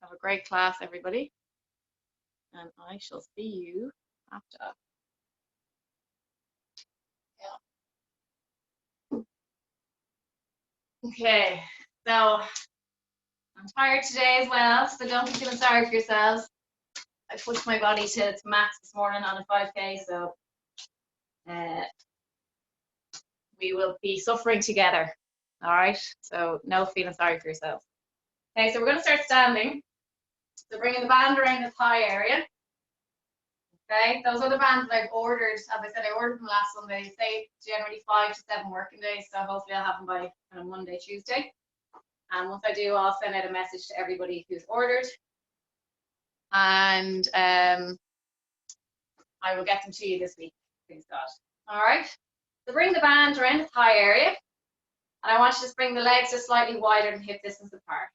Have a great class, everybody. And I shall see you after. Yeah. Okay, so I'm tired today as well, so don't be feeling sorry for yourselves. I pushed my body to its max this morning on a 5K, so we will be suffering together. All right, so no feeling sorry for yourselves. Okay, so we're going to start standing. So bringing the band around the thigh area. Okay, those are the bands that I've ordered. As I said, I ordered them last Sunday. They say generally 5 to 7 working days, so hopefully I'll have them by kind of Monday, Tuesday. And once I do, I'll send out a message to everybody who's ordered. And I will get them to you this week, please God. All right, so bring the band around the thigh area. And I want you to bring the legs just slightly wider than hip distance apart.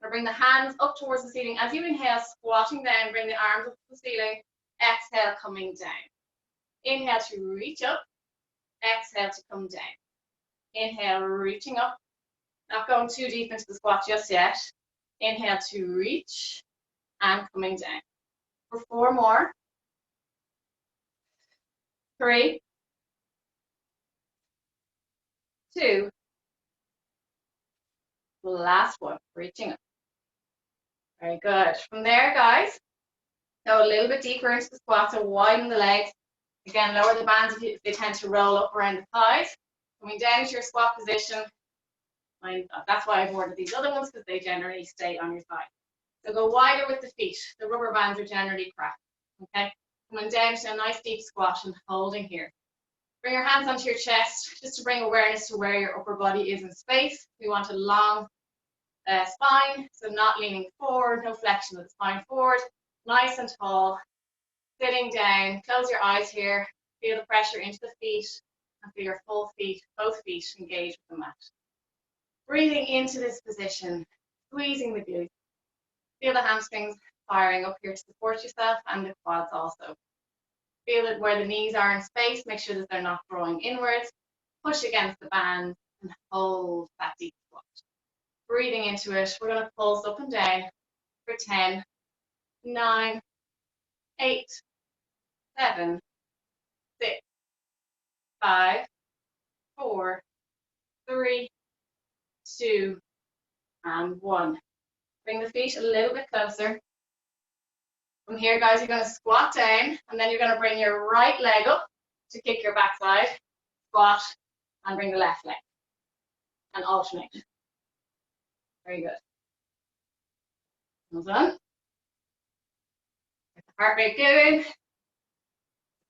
So bring the hands up towards the ceiling. As you inhale, squatting down, bring the arms up to the ceiling. Exhale, coming down. Inhale to reach up. Exhale to come down. Inhale, reaching up. Not going too deep into the squat just yet. Inhale to reach and coming down. For 4 more. 3, 2. Last one, reaching up. Very good. From there, guys, go a little bit deeper into the squat, so widen the legs. Again, lower the bands if they tend to roll up around the thighs. Coming down to your squat position. That's why I've ordered these other ones, because they generally stay on your thigh. So go wider with the feet. The rubber bands are generally cracked. Okay, coming down to a nice deep squat and holding here. Bring your hands onto your chest, just to bring awareness to where your upper body is in space. We want a long spine, so not leaning forward, no flexion of the spine forward. Nice and tall. Sitting down, close your eyes here. Feel the pressure into the feet and feel your full feet, both feet engage with the mat. Breathing into this position, squeezing the glutes. Feel the hamstrings firing up here to support yourself and the quads also. Feel it where the knees are in space. Make sure that they're not drawing inwards. Push against the band and hold that deep squat. Breathing into it, we're going to pulse up and down for 10, 9, 8, 7, 6, 5, 4, 3, 2, and 1. Bring the feet a little bit closer. From here, guys, you're going to squat down, and then you're going to bring your right leg up to kick your backside, squat, and bring the left leg, and alternate. Very good. Well done. Get the heart rate going.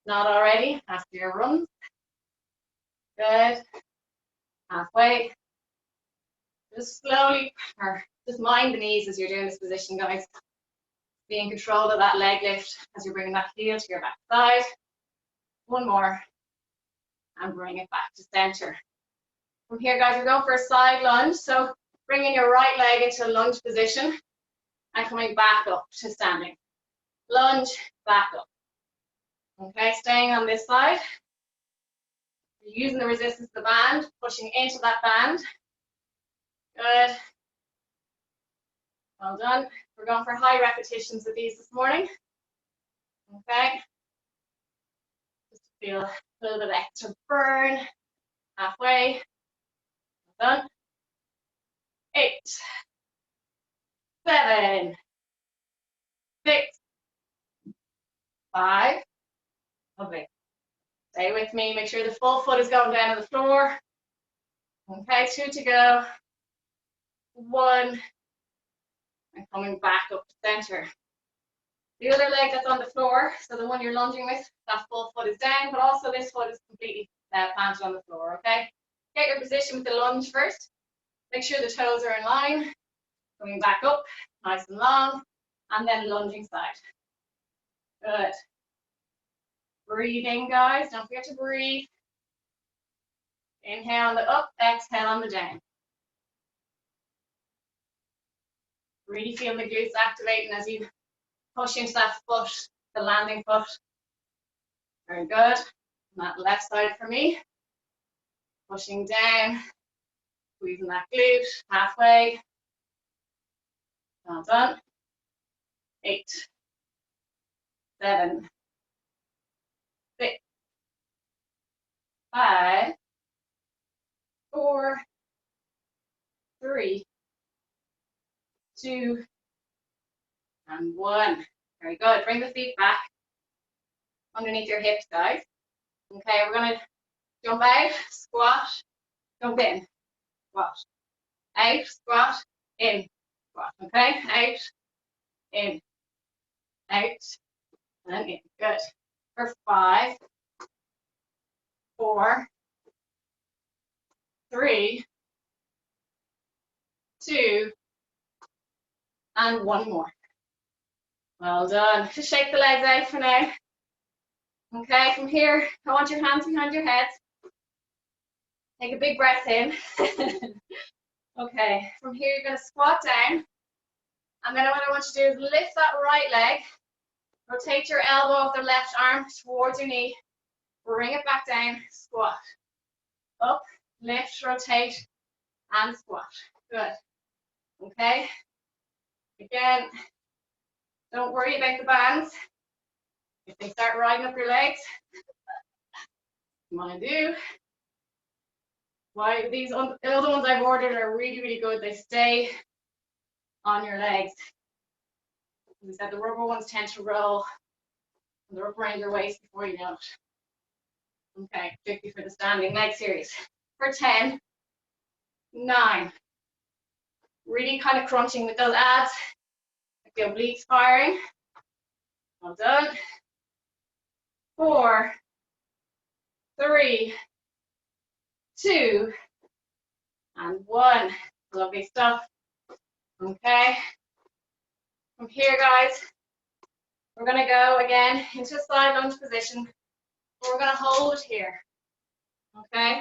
Not already, after your runs. Good. Halfway. Just slowly, or just mind the knees as you're doing this position, guys. Be in control of that leg lift as you're bringing that heel to your back side. 1 more. And bring it back to center. From here, guys, we're going for a side lunge. So bringing your right leg into a lunge position and coming back up to standing. Lunge, back up. Okay, staying on this side. You're using the resistance of the band, pushing into that band. Good. Well done. We're going for high repetitions of these this morning. Okay. Just to feel a little bit of extra burn. Halfway. Well done. 8, 7, 6, 5. Lovely. Stay with me. Make sure the full foot is going down on the floor. Okay, 2 to go. 1. And coming back up to center. The other leg that's on the floor, so the one you're lunging with, that full foot is down, but also this foot is completely planted on the floor, okay? Get your position with the lunge first. Make sure the toes are in line. Coming back up, nice and long, and then lunging side. Good. Breathing, guys. Don't forget to breathe. Inhale on the up, exhale on the down. Really feel the glutes activating as you push into that foot, the landing foot. Very good. And that left side for me. Pushing down, squeezing that glute, halfway. Well done. 8, 7, 6, 5, 4, 3, 2, and 1. Very good. Bring the feet back underneath your hips, guys. Okay, we're going to jump out, squat, jump in, squat, out, squat, in, squat. Okay, out, in, out, and in. Good. For 5, 4, 3, 2, and 1 more. Well done. Just shake the legs out for now. Okay, from here, I want your hands behind your head. Take a big breath in. Okay, from here, you're going to squat down. And then what I want you to do is lift that right leg. Rotate your elbow of the left arm towards your knee. Bring it back down, squat. Up, lift, rotate, and squat. Good. Okay. Again, don't worry about the bands. If they start riding up your legs, you want to do. Why these other ones I've ordered are really, really good. They stay on your legs. As I said, the rubber ones tend to roll and they're up around your waist before you know it. Okay, 50 for the standing leg series. For 10, 9. Really kind of crunching with those abs. I feel obliques firing. Well done. 4, 3, 2, and 1. Lovely stuff. Okay. From here, guys, we're going to go again into a side lunge position. We're going to hold it here. Okay.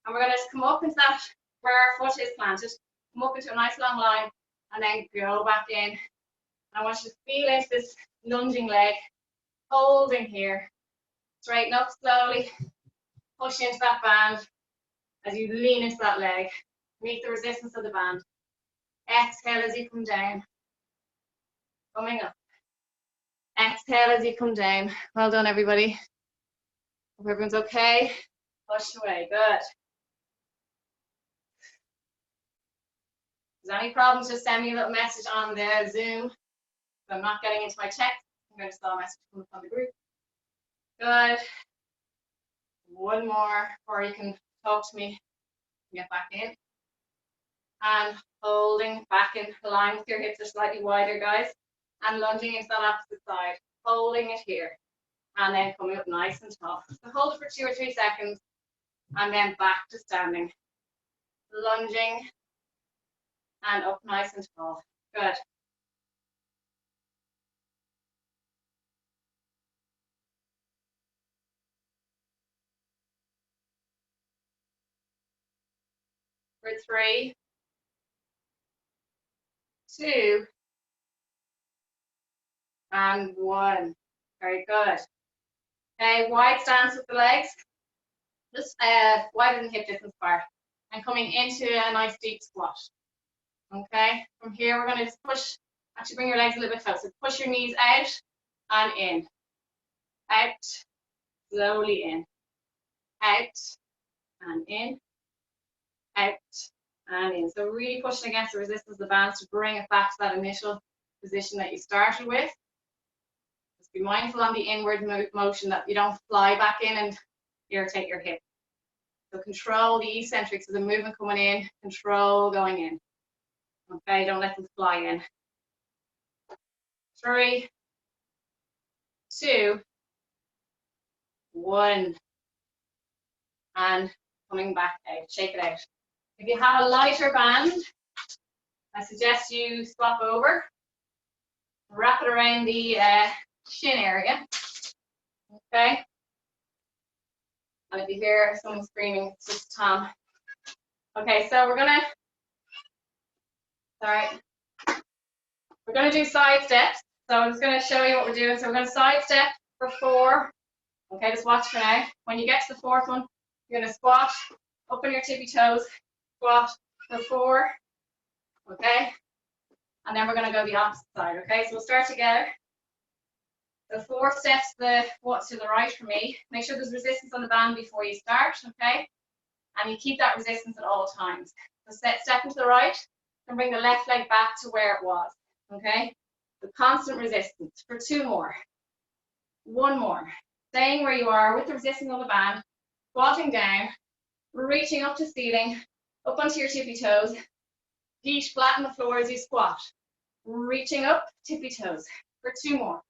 And we're going to just come up into that where our foot is planted. Come up into a nice long line and then go back in. I want you to feel into this lunging leg, holding here. Straighten up slowly, push into that band as you lean into that leg. Meet the resistance of the band. Exhale as you come down. Coming up. Exhale as you come down. Well done, everybody. Hope everyone's okay. Push away. Good. If there's any problems, just send me a little message on the Zoom. If I'm not getting into my text, I'm going to saw a message coming from the group. Good. 1 more, or you can talk to me. Get back in. And holding back in line with your hips are slightly wider, guys. And lunging into that opposite side. Holding it here. And then coming up nice and tall. So hold it for 2 or 3 seconds. And then back to standing. Lunging. And up nice and tall. Good. For 3, 2, and 1. Very good. Okay, wide stance with the legs. Just wider than hip distance apart. And coming into a nice deep squat. Okay, from here we're going to just push, actually bring your legs a little bit closer. Push your knees out and in. Out, slowly in. Out and in. Out and in. So really pushing against the resistance of the bands to bring it back to that initial position that you started with. Just be mindful on the inward motion that you don't fly back in and irritate your hip. So control the eccentrics of the movement coming in, control going in. Okay, don't let them fly in. 3, 2, 1. And coming back out, shake it out. If you have a lighter band, I suggest you swap over. Wrap it around the shin area. Okay. And if you hear someone screaming, it's just Tom. Okay, so we're gonna do side steps. So I'm just gonna show you what we're doing. So we're gonna side step for 4. Okay, just watch for now. When you get to the 4th one, you're gonna squat, open your tippy toes, squat for 4. Okay. And then we're going to go the opposite side, okay? So we'll start together. So 4 steps to the right for me. Make sure there's resistance on the band before you start, okay? And you keep that resistance at all times. So step into the right and bring the left leg back to where it was, okay? The constant resistance for 2 more. 1 more. Staying where you are with the resistance on the band, squatting down, reaching up to ceiling, up onto your tippy toes. Feet flat on the floor as you squat. Reaching up, tippy toes for 2 more.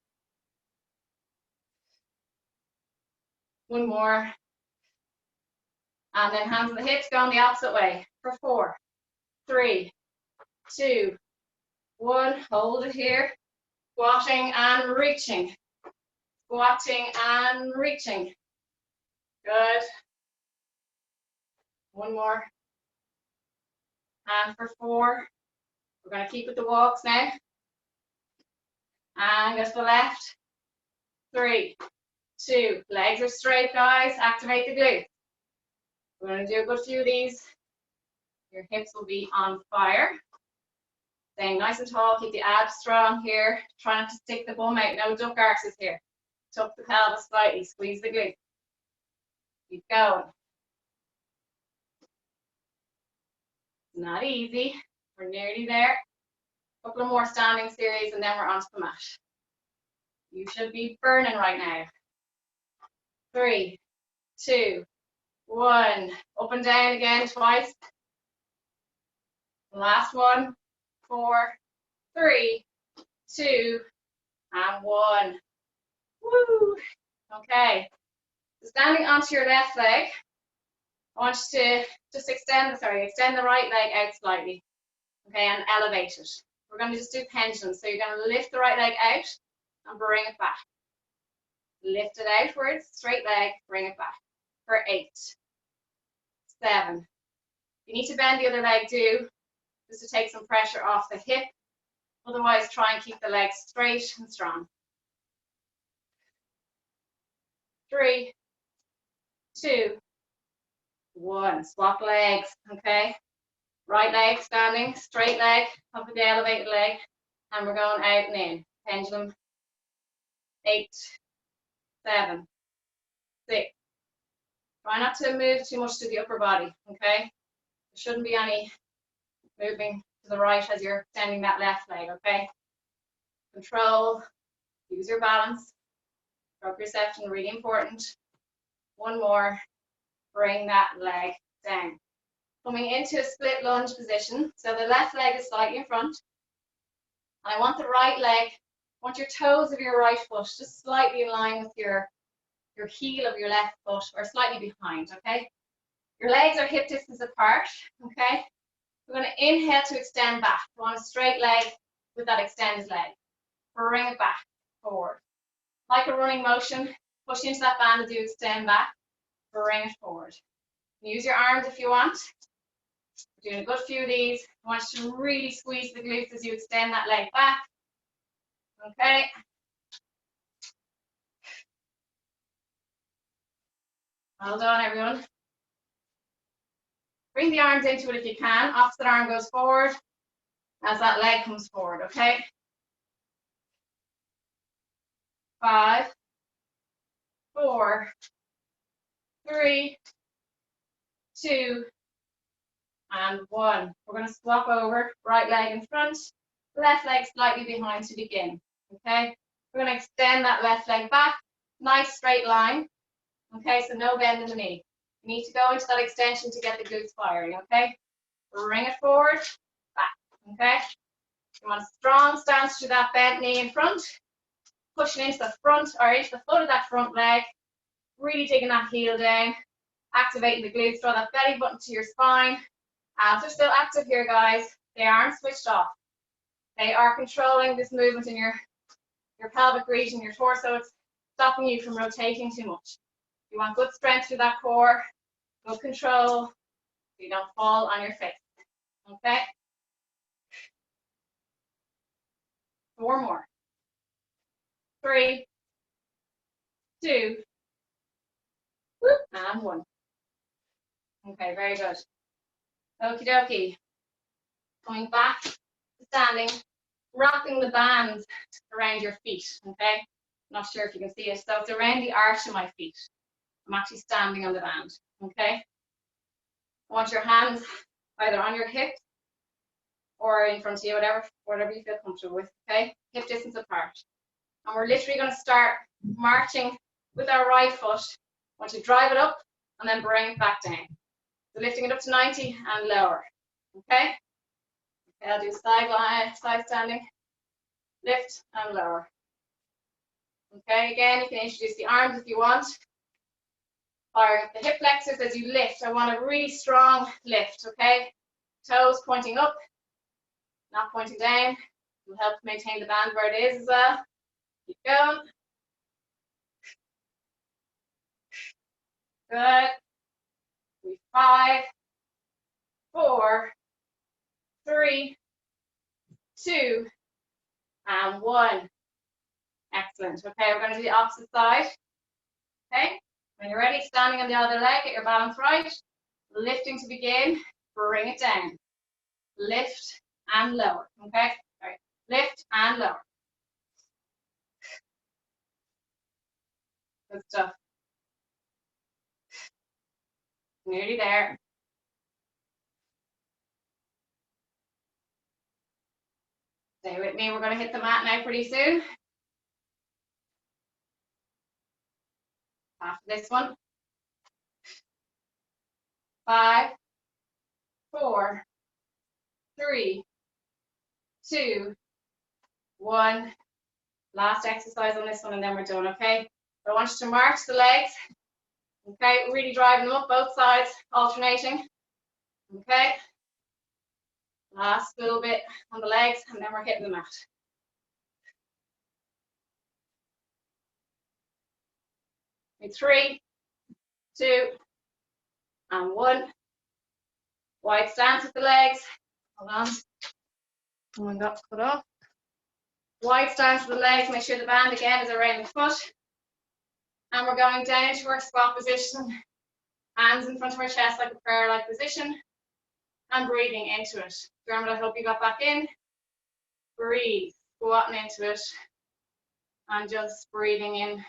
1 more. And then hands on the hips, going the opposite way for 4, 3, 2, 1. Hold it here. Squatting and reaching. Squatting and reaching. Good. 1 more. And for 4. We're going to keep with the walks now. And go to the left. 3, 2. Legs are straight, guys. Activate the glutes. We're going to do a good few of these. Your hips will be on fire. Staying nice and tall. Keep the abs strong here. Try not to stick the bum out. No duck arches here. Tuck the pelvis slightly. Squeeze the glutes. Keep going. Not easy. We're nearly there. A couple of more standing series and then we're onto the mat. You should be burning right now. 3, 2, 1. Up and down again twice. Last one. 4, 3, 2, and 1. Woo! Okay. So standing onto your left leg, I want you to just extend the right leg out slightly. Okay, and elevate it. We're going to just do pendulums. So you're going to lift the right leg out and bring it back. Lift it outwards, straight leg, bring it back. For 8, 7. You need to bend the other leg too, just to take some pressure off the hip. Otherwise, try and keep the legs straight and strong. 3, 2, 1. Swap legs, okay? Right leg standing, straight leg, up with the elevated leg, and we're going out and in. Pendulum. 8, 7, 6. Try not to move too much to the upper body, okay? There shouldn't be any moving to the right as you're extending that left leg, okay? Control, use your balance, proprioception, really important. 1 more, bring that leg down. Coming into a split lunge position, so the left leg is slightly in front, and I want the right leg, I want your toes of your right foot just slightly in line with your heel of your left foot, or slightly behind, okay? Your legs are hip distance apart, okay? We're going to inhale to extend back. We want a straight leg with that extended leg. Bring it back, forward. Like a running motion, push into that band as you extend back. Bring it forward. Use your arms if you want. We're doing a good few of these. I want you to really squeeze the glutes as you extend that leg back. Okay. Well done, everyone. Bring the arms into it if you can. Opposite arm goes forward as that leg comes forward, okay? 5, 4, 3, 2, and 1. We're going to swap over, right leg in front, left leg slightly behind to begin, okay? We're going to extend that left leg back, nice straight line, okay? So no bend in the knee. You need to go into that extension to get the glutes firing, okay? Bring it forward, back, okay? You want a strong stance to that bent knee in front, pushing into the front or into the foot of that front leg, really digging that heel down, activating the glutes, draw that belly button to your spine. Abs are still active here, guys. They aren't switched off. They are controlling this movement in your pelvic region, your torso. It's stopping you from rotating too much. You want good strength through that core, good control, so you don't fall on your face. Okay? 4 more. 3, 2, and 1. Okay, very good. Okie dokie. Coming back to standing. wrapping the band around your feet, okay? Not sure if you can see it. So it's around the arch of my feet. I'm actually standing on the band, okay? I want your hands either on your hips or in front of you, whatever you feel comfortable with, okay? Hip distance apart. And we're literally going to start marching with our right foot. I want you to drive it up and then bring it back down. So lifting it up to 90 and lower, okay? Okay, I'll do side standing, lift and lower. Okay, again, you can introduce the arms if you want. Or the hip flexors as you lift. I want a really strong lift, okay? Toes pointing up, not pointing down. Will help maintain the band where it is as well. Keep going. Good. 5, 4, 3, 2, and 1. Excellent. Okay, we're going to do the opposite side. Okay, when you're ready, standing on the other leg, get your balance right. Lifting to begin, bring it down. Lift and lower. Okay, all right. Lift and lower. Good stuff. Nearly there. Stay with me. We're going to hit the mat now pretty soon. After this one. 5, 4, 3, 2, 1. Last exercise on this one and then we're done, okay? So I want you to march the legs. Okay, really driving them up both sides, alternating. Okay. Last little bit on the legs and then we're hitting the mat. 3, 2, and 1. Wide stance with the legs. Hold on. One got cut off. Wide stance with the legs. Make sure the band again is around the foot. And we're going down to our squat position. Hands in front of our chest like a prayer-like position. And breathing into it. Dermot, I hope you got back in. Breathe. Squatting into it. And just breathing in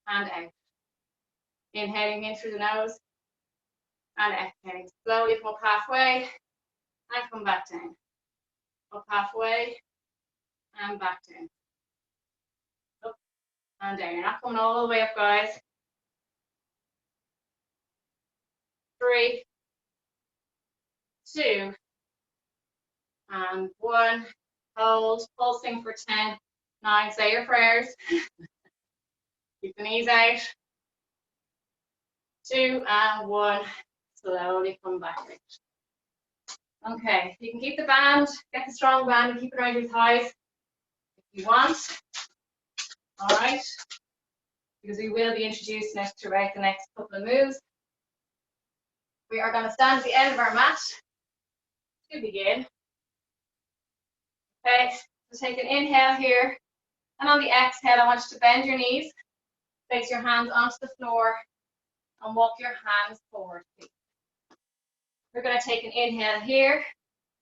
and out. Inhaling in through the nose. And exhaling. Slowly come up halfway. And come back down. Up halfway. And back down. Up and down. You're not coming all the way up, guys. 3, 2, and 1. Hold, pulsing for 10, 9. Say your prayers. Keep the knees out. 2 and 1. Slowly come back out. Okay, you can keep the band, get the strong band and keep it around your thighs if you want. All right, because we will be introducing it throughout the next couple of moves. We are going to stand at the end of our mat to begin. Okay, so take an inhale here, and on the exhale, I want you to bend your knees, place your hands onto the floor, and walk your hands forward, please. We're going to take an inhale here,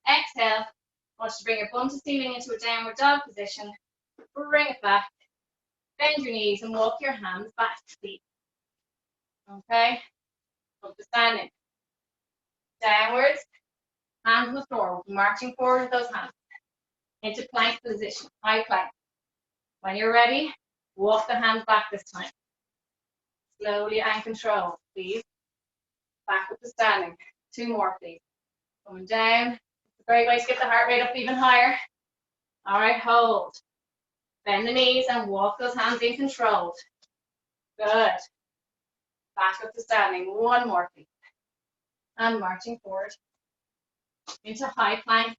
exhale, I want you to bring your bum to ceiling into a downward dog position, bring it back, bend your knees, and walk your hands back, please. Okay, up to standing. Downwards, hands on the floor, we'll be marching forward with those hands. Into plank position, high plank. When you're ready, walk the hands back this time. Slowly and control, please. Back up to standing. 2 more, please. Coming down. It's a great way to get the heart rate up even higher. All right, hold. Bend the knees and walk those hands in controlled. Good. Back up to standing. 1 more, please. And marching forward into high plank.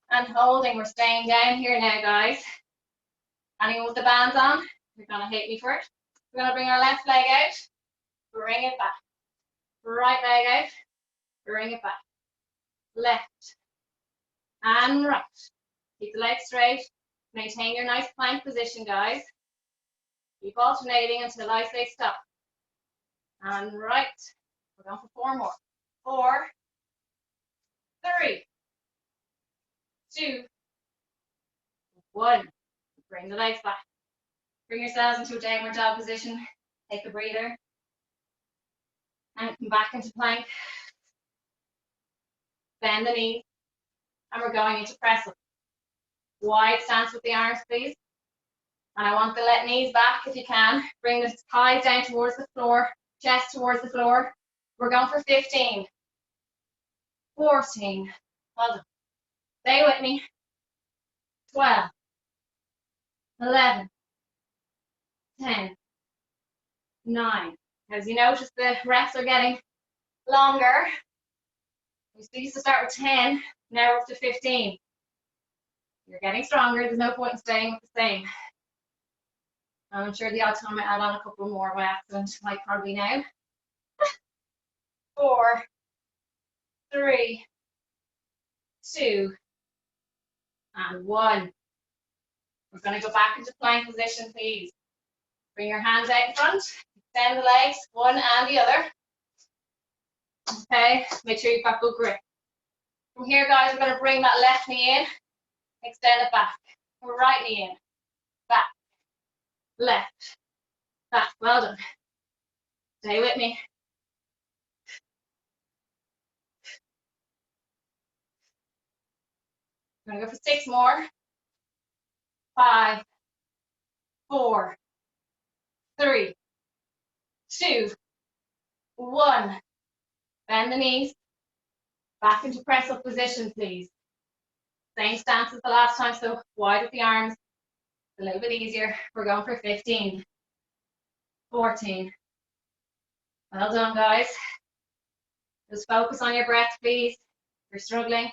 And holding, we're staying down here now, guys. Anyone with the bands on, you're gonna hate me for it. We're gonna bring our left leg out, bring it back. Right leg out, bring it back. Left and right. Keep the legs straight. Maintain your nice plank position, guys. Keep alternating until I say stop. And right. We're going for 4 more. 4, 3, 2, 1. Bring the legs back. Bring yourselves into a downward dog position. Take a breather. And come back into plank. Bend the knees. And we're going into press up. Wide stance with the arms, please. And I want the knees back if you can. Bring the thighs down towards the floor, chest towards the floor. We're going for 15, 14. Well done. Stay with me. 12, 11, 10, 9. As you notice, the reps are getting longer. We used to start with 10, now we're up to 15. You're getting stronger. There's no point in staying with the same. I'm sure the odd time I add on a couple more by accident, like probably now. 4, 3, 2, and 1. We're going to go back into plank position, please. Bring your hands out in front. Extend the legs, one and the other. Okay, make sure you've got good grip. From here, guys, we're going to bring that left knee in, extend it back. Right knee in, back, left, back. Well done. Stay with me. I'm going to go for 6 more. 5, 4, 3, 2, 1. Bend the knees. Back into press up position, please. Same stance as the last time, so wide with the arms. A little bit easier. We're going for 15, 14. Well done, guys. Just focus on your breath, please. If you're struggling,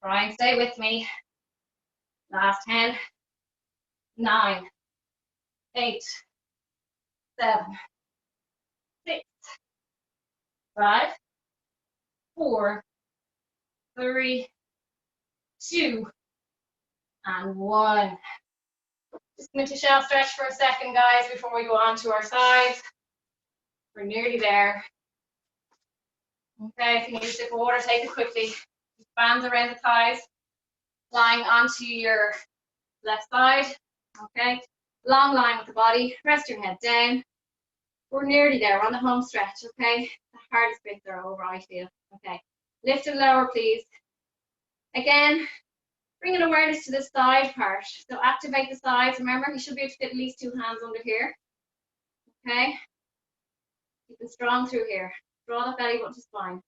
try and stay with me. Last 10, 9, 8, 7, 6, 5, 4, 3, 2, and 1. Just going to shell stretch for a second, guys, before we go on to our sides. We're nearly there. Okay, if you need a sip of water, take it quickly. Just bands around the thighs, lying onto your left side. Okay, long line with the body. Rest your head down. We're nearly there. We're on the home stretch. Okay, the hardest bits are over, I feel. Okay, lift and lower, please. Again, bring an awareness to the side part. So activate the sides. Remember, you should be able to fit at least 2 hands under here. Okay, keep it strong through here. Draw the belly button to spine.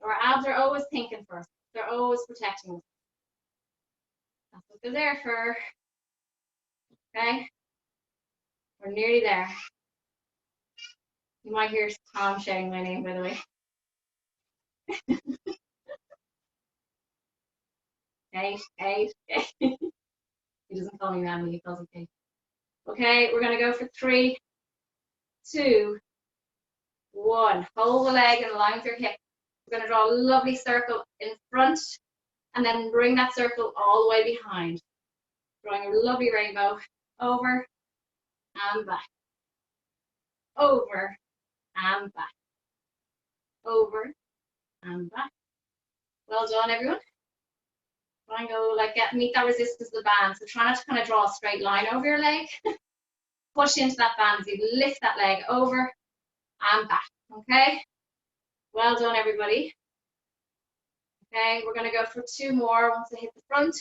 Our abs are always thinking first. They're always protecting us. That's what they're there for. Okay, we're nearly there. You might hear Tom shouting my name, by the way. Kate, Kate, Kate. He doesn't call me Mammy, he calls me Kate. Okay, we're going to go for 3, 2, 1. Hold the leg and line with your hip. We're going to draw a lovely circle in front and then bring that circle all the way behind. Drawing a lovely rainbow over and back. Over and back. Over and back. Well done, everyone. Try and go like meet that resistance of the band. So try not to kind of draw a straight line over your leg. Push into that band as you lift that leg over and back. Okay. Well done, everybody. Okay, we're going to go for 2 more once I hit the front.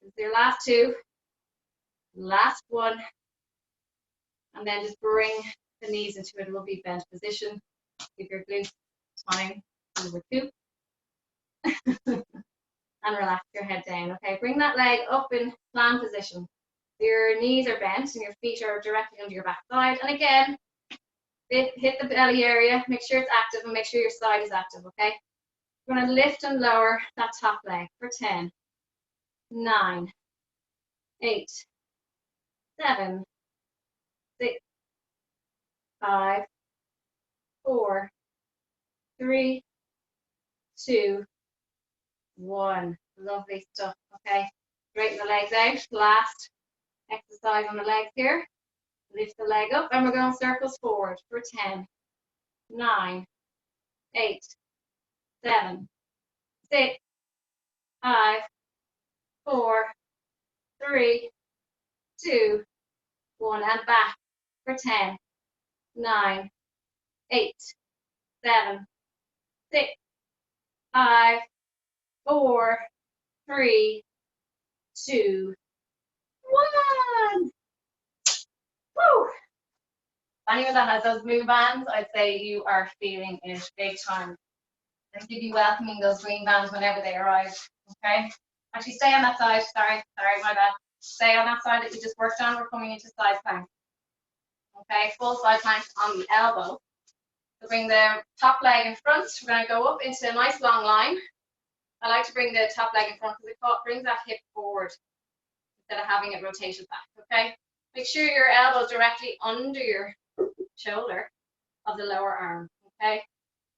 This is your last 2. Last 1. And then just bring the knees into a lovely bent position. Give your glutes time. Over 2. And relax your head down. Okay, bring that leg up in plan position. Your knees are bent and your feet are directly under your back side. And again, hit the belly area. Make sure it's active and make sure your side is active, okay? We're going to lift and lower that top leg for 10, 9, 8, 7, 6, 5, 4, 3, 2, 1. Lovely stuff. Okay, straighten the legs out. Last exercise on the legs here. Lift the leg up and we're going circles forward for 10, 9, 8, 7, 6, 5, 4, 3, 2, 1, and back for 10, 9, 8, 7, 6, 5, 4, 3, 2, 1. Woo! Anyone that has those blue bands, I'd say you are feeling it big time. And you'll be welcoming those green bands whenever they arrive. Okay? Actually, stay on that side. Sorry, my bad. Stay on that side that you just worked on. We're coming into side plank. Okay, full side plank on the elbow. So bring the top leg in front. We're going to go up into a nice long line. I like to bring the top leg in front because it brings that hip forward instead of having it rotated back. Okay? Make sure your elbow is directly under your shoulder of the lower arm. Okay?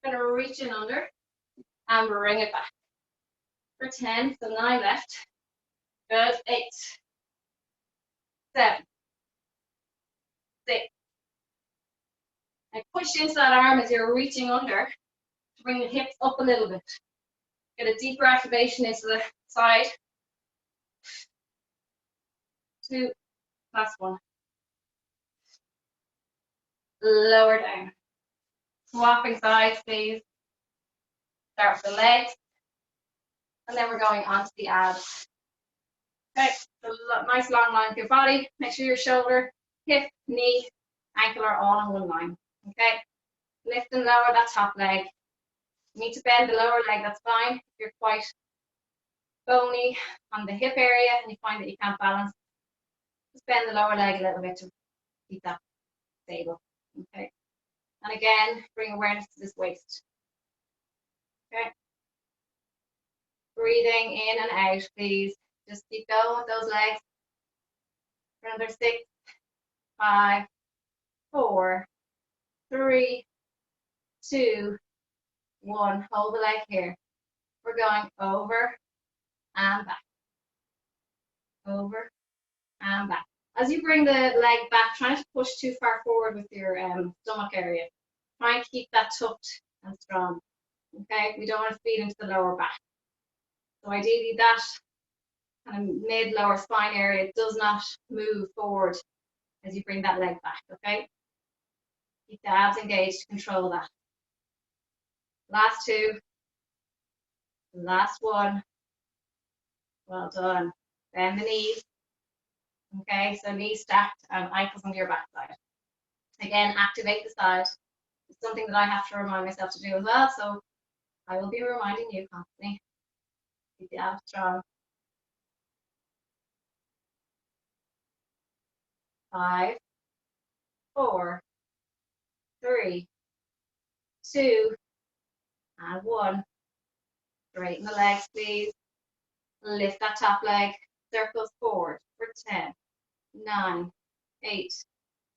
I'm going to reach in under and bring it back. For 10, so 9 left. Good. 8, 7, 6. And push into that arm as you're reaching under to bring the hips up a little bit. Get a deeper activation into the side. 2, last one. Lower down. Swapping sides, please. Start with the legs. And then we're going onto the abs. Okay, so nice long line with your body. Make sure your shoulder, hip, knee, ankle are all in one line. Okay, lift and lower that top leg. You need to bend the lower leg, that's fine. If you're quite bony on the hip area and you find that you can't balance, just bend the lower leg a little bit to keep that stable. Okay, and again, bring awareness to this waist. Okay, breathing in and out, please. Just keep going with those legs. For another 6, 5, 4, 3, 2, 1. Hold the leg here. We're going over and back. Over and back. As you bring the leg back, try not to push too far forward with your stomach area. Try and keep that tucked and strong. Okay, we don't want to feed into the lower back. So ideally that kind of mid-lower spine area does not move forward as you bring that leg back, okay? Keep the abs engaged, control that. Last 2. Last 1. Well done. Bend the knees. Okay, so knees stacked and ankles on your backside. Again, activate the side. It's something that I have to remind myself to do as well, so I will be reminding you constantly. Keep the abs strong. 5, 4, 3, 2, and 1. Straighten the legs, please. Lift that top leg. Circles forward for 10, 9, 8,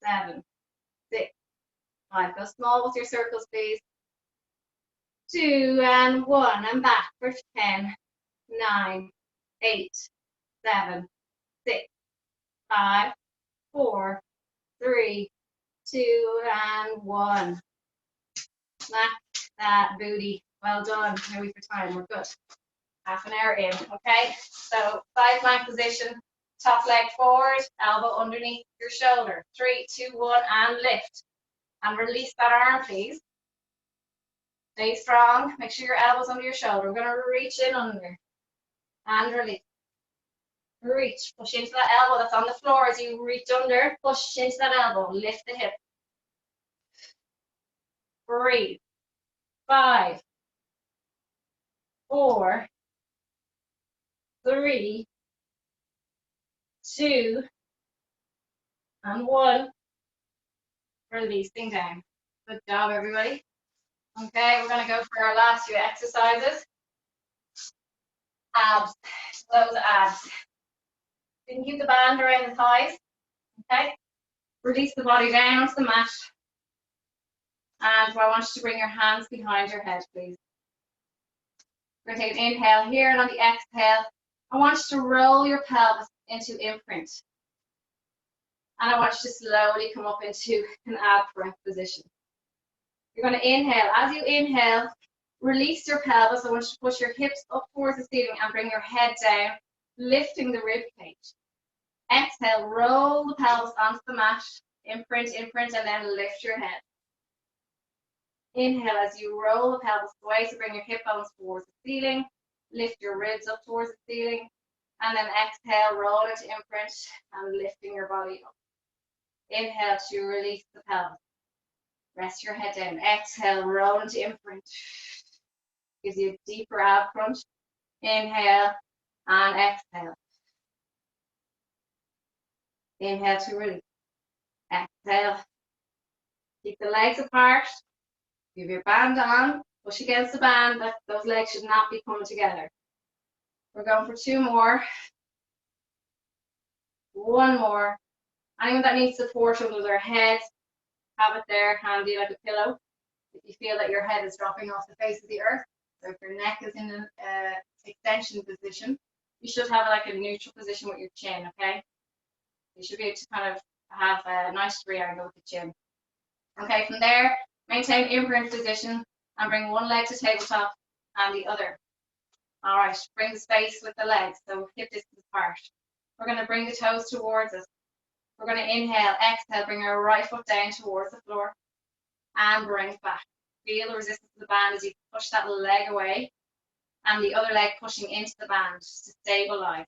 7, 6, 5. Go small with your circles, please. 2 and 1, and back for 10, 9, 8, 7, 6, 5, 4, 3, 2, and 1. Smack that booty. Well done. How are we for time? We're good. Half an hour in. Okay. So side plank position. Top leg forward. Elbow underneath your shoulder. 3, 2, 1, and lift. And release that arm, please. Stay strong. Make sure your elbow's under your shoulder. We're going to reach in under and release. Reach. Push into that elbow that's on the floor as you reach under. Push into that elbow. Lift the hip. Breathe. 5, 4, 3, 2, and 1. Releasing down. Good job, everybody. Okay, we're going to go for our last few exercises. Abs. Those abs. You can keep the band around the thighs. Okay. Release the body down onto the mat. And I want you to bring your hands behind your head, please. We're going to take an inhale here, and on the exhale, I want you to roll your pelvis into imprint. And I want you to slowly come up into an ab breath position. You're going to inhale. As you inhale, release your pelvis. I want you to push your hips up towards the ceiling and bring your head down, lifting the rib cage. exhale, roll the pelvis onto the mat. Imprint, imprint, and then lift your head. Inhale as you roll the pelvis away, so bring your hip bones towards the ceiling. Lift your ribs up towards the ceiling. And then exhale, roll into imprint and lifting your body up. Inhale to release the pelvis. Rest your head down. Exhale, roll into imprint. Gives you a deeper ab crunch. Inhale and exhale. Inhale to release. Exhale. Keep the legs apart. Give your band on. Push against the band. Those legs should not be coming together. We're going for 2 more. 1 more. Anyone that needs support under their head, have it there handy like a pillow. If you feel that your head is dropping off the face of the earth, so if your neck is in an extension position, you should have like a neutral position with your chin, okay? You should be able to kind of have a 90-degree angle with the chin. Okay, from there, maintain imprint position and bring one leg to tabletop and the other. All right, bring the space with the legs, so hip distance apart. We're going to bring the toes towards us. We're going to inhale, exhale, bring our right foot down towards the floor and bring it back. Feel the resistance of the band as you push that leg away and the other leg pushing into the band to stabilize.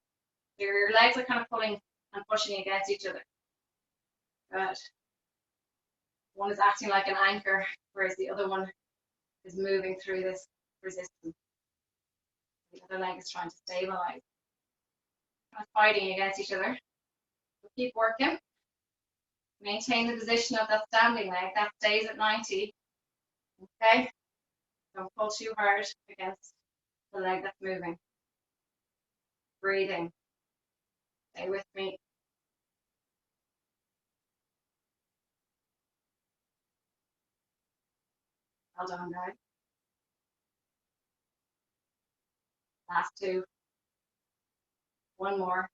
Your legs are kind of pulling and pushing against each other. Good. One is acting like an anchor, whereas the other one is moving through this resistance. The other leg is trying to stabilize. Kind of fighting against each other. So keep working. Maintain the position of that standing leg. That stays at 90. Okay? Don't pull too hard against the leg that's moving. Breathing. Stay with me. Well done, guys. Last 2. 1 more.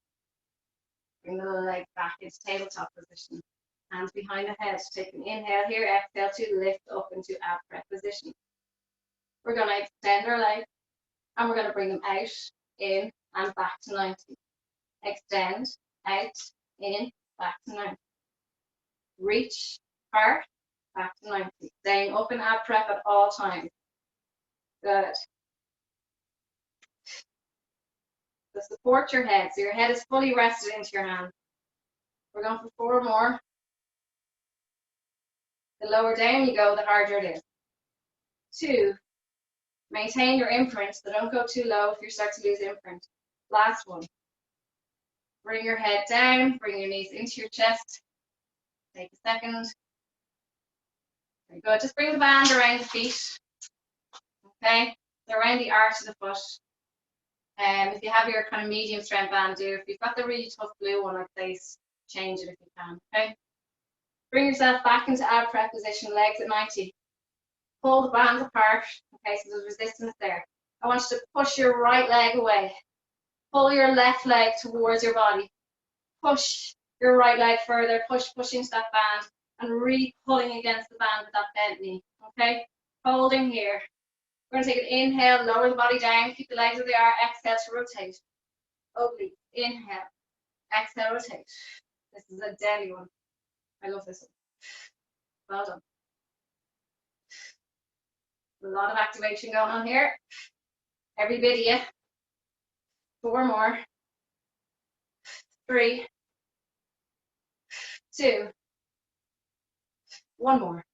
Bring the leg back into tabletop position. Hands behind the head. Take an inhale here. Exhale to lift up into ab prep position. We're going to extend our legs and we're going to bring them out, in, and back to 90. Extend, out, in, back to 90. Reach, apart, back to 90. Staying up in ab prep at all times. Good. So support your head. So your head is fully rested into your hand. We're going for 4 more. The lower down you go, the harder it is. 2. Maintain your imprint, so don't go too low if you start to lose imprint. Last one. Bring your head down, bring your knees into your chest. Take a second. Very good. Just bring the band around the feet. Okay? So around the arch of the foot. If you have your kind of medium strength band, do. If you've got the really tough blue one, I'd say change it if you can. Okay? Bring yourself back into ab prep position, legs at 90. Pull the bands apart. Okay, so there's resistance there. I want you to push your right leg away. Pull your left leg towards your body. Push your right leg further. Push into that band and really pulling against the band with that bent knee. Okay, holding here. We're going to take an inhale, lower the body down, keep the legs where they are. Exhale to rotate. Oblique. Inhale. Exhale, rotate. This is a deadly one. I love this one. Well done. A lot of activation going on here. Every bit of you. 4 more. 3. 2. 1 more.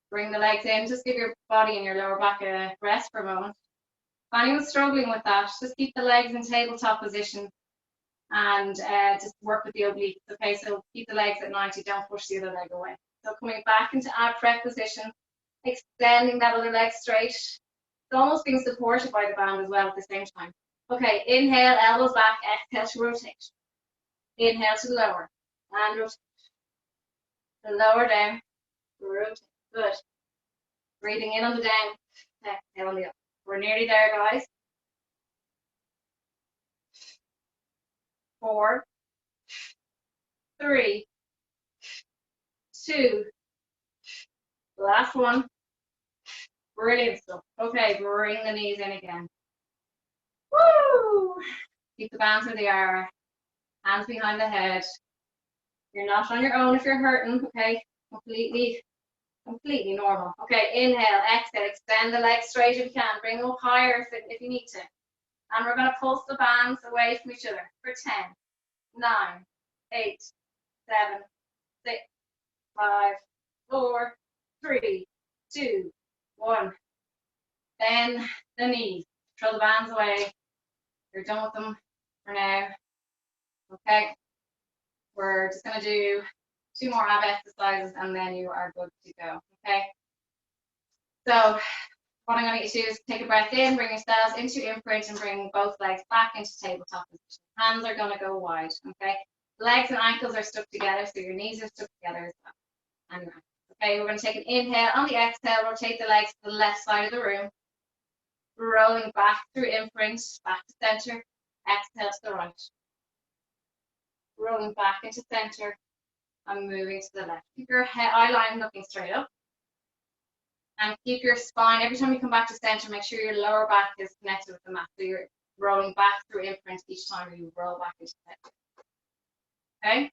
Bring the legs in. Just give your body and your lower back a rest for a moment. If anyone's struggling with that, just keep the legs in tabletop position and just work with the obliques. Okay, so keep the legs at 90. Don't push the other leg away. So coming back into ab prep position, extending that other leg straight. It's almost being supported by the band as well at the same time. Okay, inhale, elbows back, exhale to rotate. Inhale to lower and rotate. The lower down, rotate. Good. Breathing in on the down, exhale on the up. We're nearly there, guys. 4, 3, 2. Last one. Brilliant stuff. Okay, bring the knees in again. Woo! Keep the bands where they are. Hands behind the head. You're not on your own if you're hurting, okay? Completely normal. Okay, inhale, exhale, extend the legs straight if you can. Bring them up higher if you need to. And we're going to pulse the bands away from each other for 10, 9, 8, 7, 6, 5, 4, 3, 2, 1. Bend the knees. Throw the bands away. You're done with them for now. Okay. We're just going to do 2 more ab exercises and then you are good to go. Okay. So what I'm going to get you to do is take a breath in, bring yourselves into imprint and bring both legs back into tabletop position. Hands are going to go wide. Okay. Legs and ankles are stuck together, so your knees are stuck together as well. And okay, we're going to take an inhale. On the exhale, rotate the legs to the left side of the room. Rolling back through imprint, back to center. Exhale to the right. Rolling back into center and moving to the left. Keep your eye line looking straight up. And keep your spine, every time you come back to center, make sure your lower back is connected with the mat. So you're rolling back through imprint each time you roll back into center. Okay?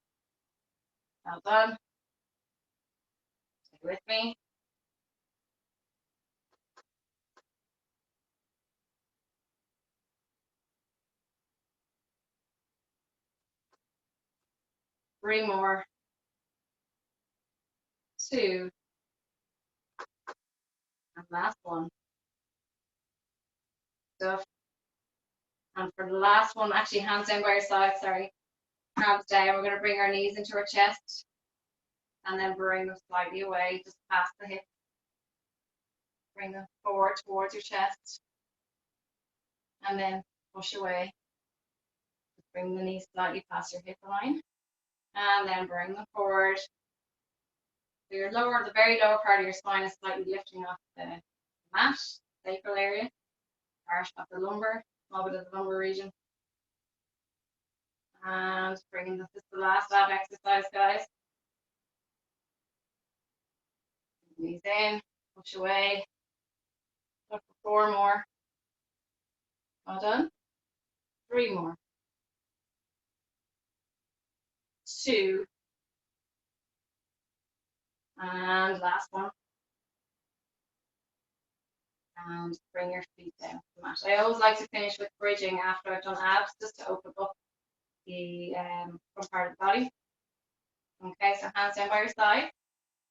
Well done. Stay with me. Three more. 2. And last one. Stuff. And for the last one, actually hands down by your side, sorry. Hands down, we're going to bring our knees into our chest. And then bring them slightly away, just past the hip. Bring them forward towards your chest. And then push away. Just bring the knees slightly past your hip line. And then bring them forward. So your lower, the very lower part of your spine is slightly lifting off the mat, sacral area, part of the lumbar, small bit of the lumbar region. And bringing this is the last ab exercise, guys. Knees in, push away. Look for 4 more. Well done. 3 more. 2. And last one. And bring your feet down to the mat. I always like to finish with bridging after I've done abs, just to open up the front part of the body. Okay, so hands down by your side.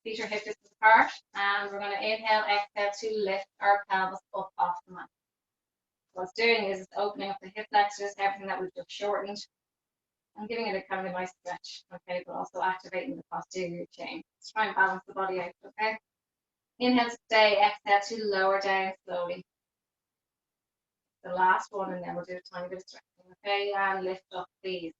Feet are hip distance apart. And we're going to inhale, exhale to lift our pelvis up off the mat. What it's doing is it's opening up the hip flexors, everything that we've just shortened, and giving it a kind of a nice stretch, okay, but also activating the posterior chain. Let's try and balance the body out, okay? Inhale to stay, exhale to lower down slowly. The last one, and then we'll do a tiny bit of stretching, okay? And lift up, please.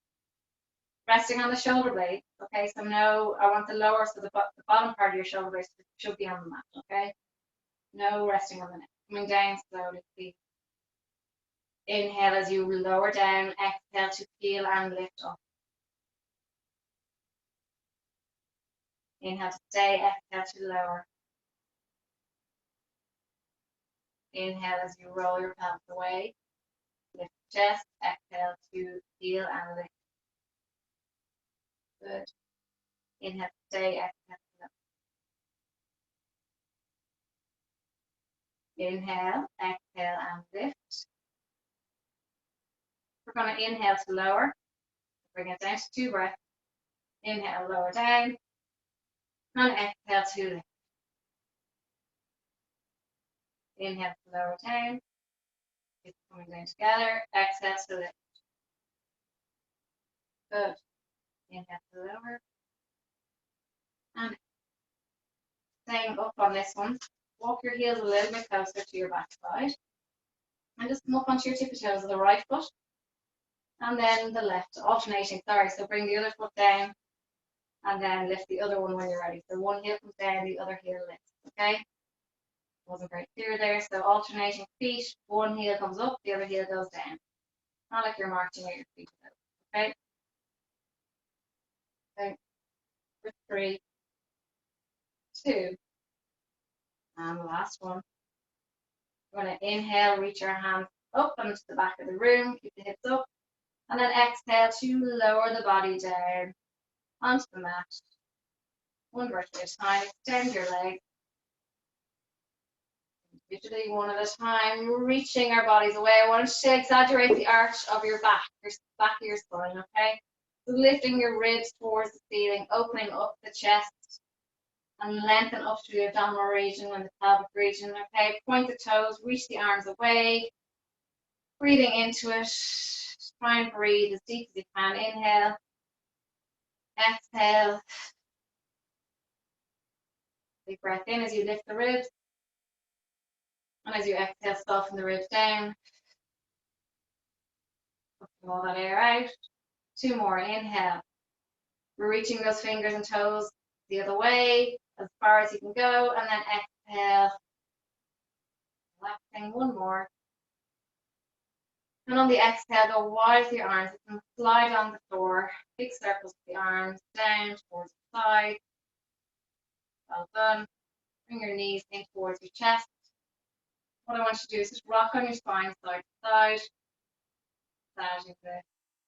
Resting on the shoulder blade, okay? So no, I want the lower, so the bottom part of your shoulder blade should be on the mat, okay? No resting on the neck. Coming down slowly, please. Inhale as you lower down, exhale to peel and lift up. Inhale to stay, exhale to lower. Inhale as you roll your pelvis away. Lift the chest, exhale to peel and lift. Good. Inhale to stay, exhale to lower. Inhale, exhale and lift. We're going to inhale to lower. Bring it down to 2 breaths. Inhale, lower down. And exhale to lift. Inhale to lower down. It's coming down together. Exhale to lift. Good. Inhale to lower. And staying up on this one. Walk your heels a little bit closer to your back side. And just come up onto your tippy toes of the right foot. And then the left, alternating, sorry. So bring the other foot down. And then lift the other one when you're ready. So one heel comes down, the other heel lifts, okay? Wasn't very clear there. So alternating feet, one heel comes up, the other heel goes down. Not like you're marching out your feet, okay? Okay. For 3, 2, and the last one. We're going to inhale, reach our hands up and to the back of the room, keep the hips up. And then exhale to lower the body down onto the mat. One vertebrae at a time. Extend your legs. Individually, one at a time, reaching our bodies away. I want to exaggerate the arch of your back of your spine, okay? So lifting your ribs towards the ceiling, opening up the chest, and lengthen up to the abdominal region and the pelvic region, okay? Point the toes, reach the arms away, breathing into it. Try and breathe as deep as you can. Inhale, exhale. Big breath in as you lift the ribs. And as you exhale, soften the ribs down. Pushing all that air out. 2 more. Inhale. We're reaching those fingers and toes the other way, as far as you can go. And then exhale. Relaxing. 1 more. And on the exhale, go wide with your arms. You can slide on the floor. Big circles with the arms down towards the side. Well done. Bring your knees in towards your chest. What I want you to do is just rock on your spine side to side. Massaging the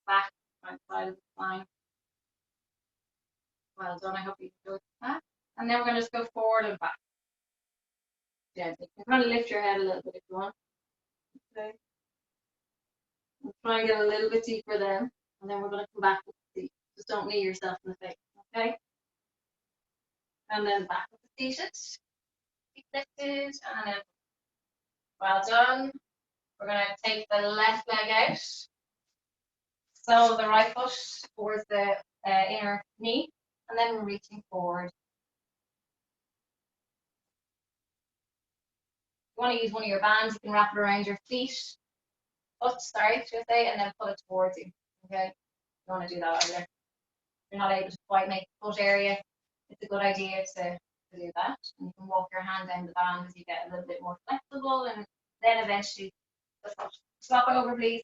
back, front side of the spine. Well done. I hope you enjoyed that. And then we're going to just go forward and back. Gently. You can kind of lift your head a little bit if you want. Okay. And try and get a little bit deeper then. And then we're going to come back with the seat. Just don't knee yourself in the face. Okay. And then back with the seated. Feet lifted. And then well done. We're going to take the left leg out. So the right foot towards the inner knee. And then we're reaching forward. You want to use one of your bands, you can wrap it around your feet, should I say, and then pull it towards you. Okay, you want to do that either. If you're not able to quite make the foot area, it's a good idea to do that. And you can walk your hand down the band as you get a little bit more flexible, and then eventually the foot. Swap over, please.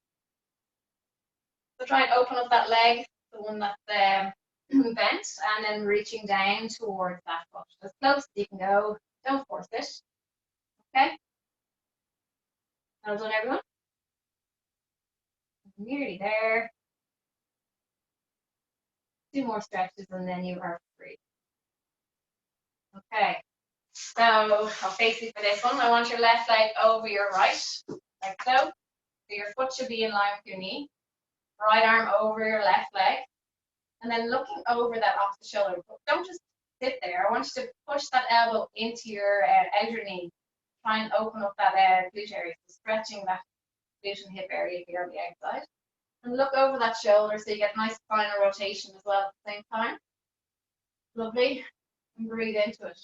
So try and open up that leg, the one that's bent, and then reaching down towards that foot. As close as you can go. Don't force it. Okay. Well done, everyone. Nearly there. 2 more stretches and then you are free. Okay, so I'll face you for this one. I want your left leg over your right, like so. So your foot should be in line with your knee. Right arm over your left leg. And then looking over that opposite shoulder. Don't just sit there. I want you to push that elbow into your outer knee. Try and open up that glute area. So stretching that glute and hip area here on the outside. And look over that shoulder so you get nice spinal rotation as well at the same time. Lovely. And breathe into it.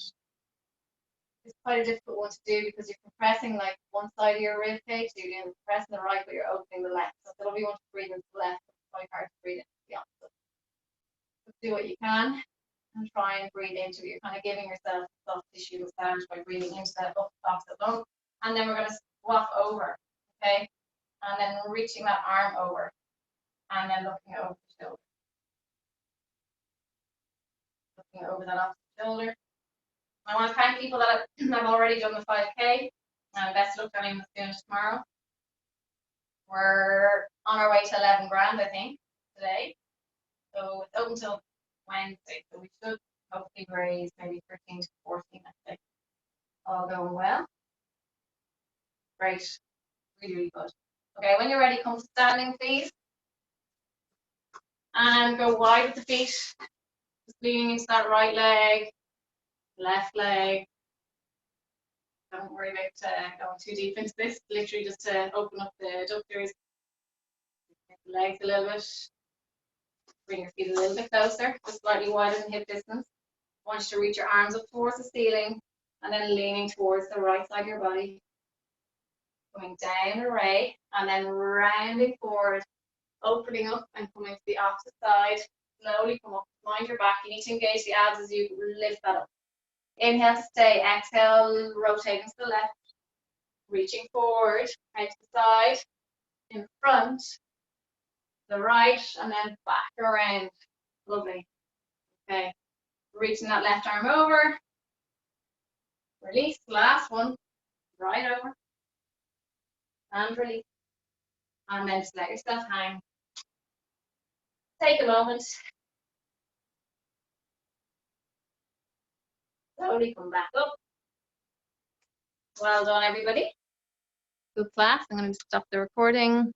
It's quite a difficult one to do because you're compressing like one side of your rib cage, so you're compressing the right but you're opening the left. So it's a lovely one to breathe into the left, but it's quite hard to breathe into the opposite. So do what you can and try and breathe into it. You're kind of giving yourself soft tissue massage by breathing into that opposite lung. And then we're going to swap over, okay? And then reaching that arm over and then looking over the shoulder. Looking over that opposite shoulder. I want to thank people that have already done the 5K, and best of luck to anyone that's doing it tomorrow. We're on our way to 11 grand, I think, today. So it's open until Wednesday, so we should hopefully raise maybe 13 to 14, I think. All going well. Great. Really, really good. Okay, when you're ready, come to standing, please. And go wide with the feet. Just leaning into that right leg, left leg. Don't worry about going too deep into this. Literally just to open up the adductors, the legs a little bit. Bring your feet a little bit closer, just slightly wider than hip distance. I want you to reach your arms up towards the ceiling and then leaning towards the right side of your body. Coming down an array and then rounding forward, opening up and coming to the opposite side. Slowly come up, mind your back. You need to engage the abs as you lift that up. Inhale to stay, exhale, rotating to the left, reaching forward, out to the side, in front, the right, and then back around. Lovely. Okay, reaching that left arm over, release, last one, right over, and release. And then just let yourself hang. Take a moment. Slowly come back up. Well done, everybody. Good class. I'm going to stop the recording.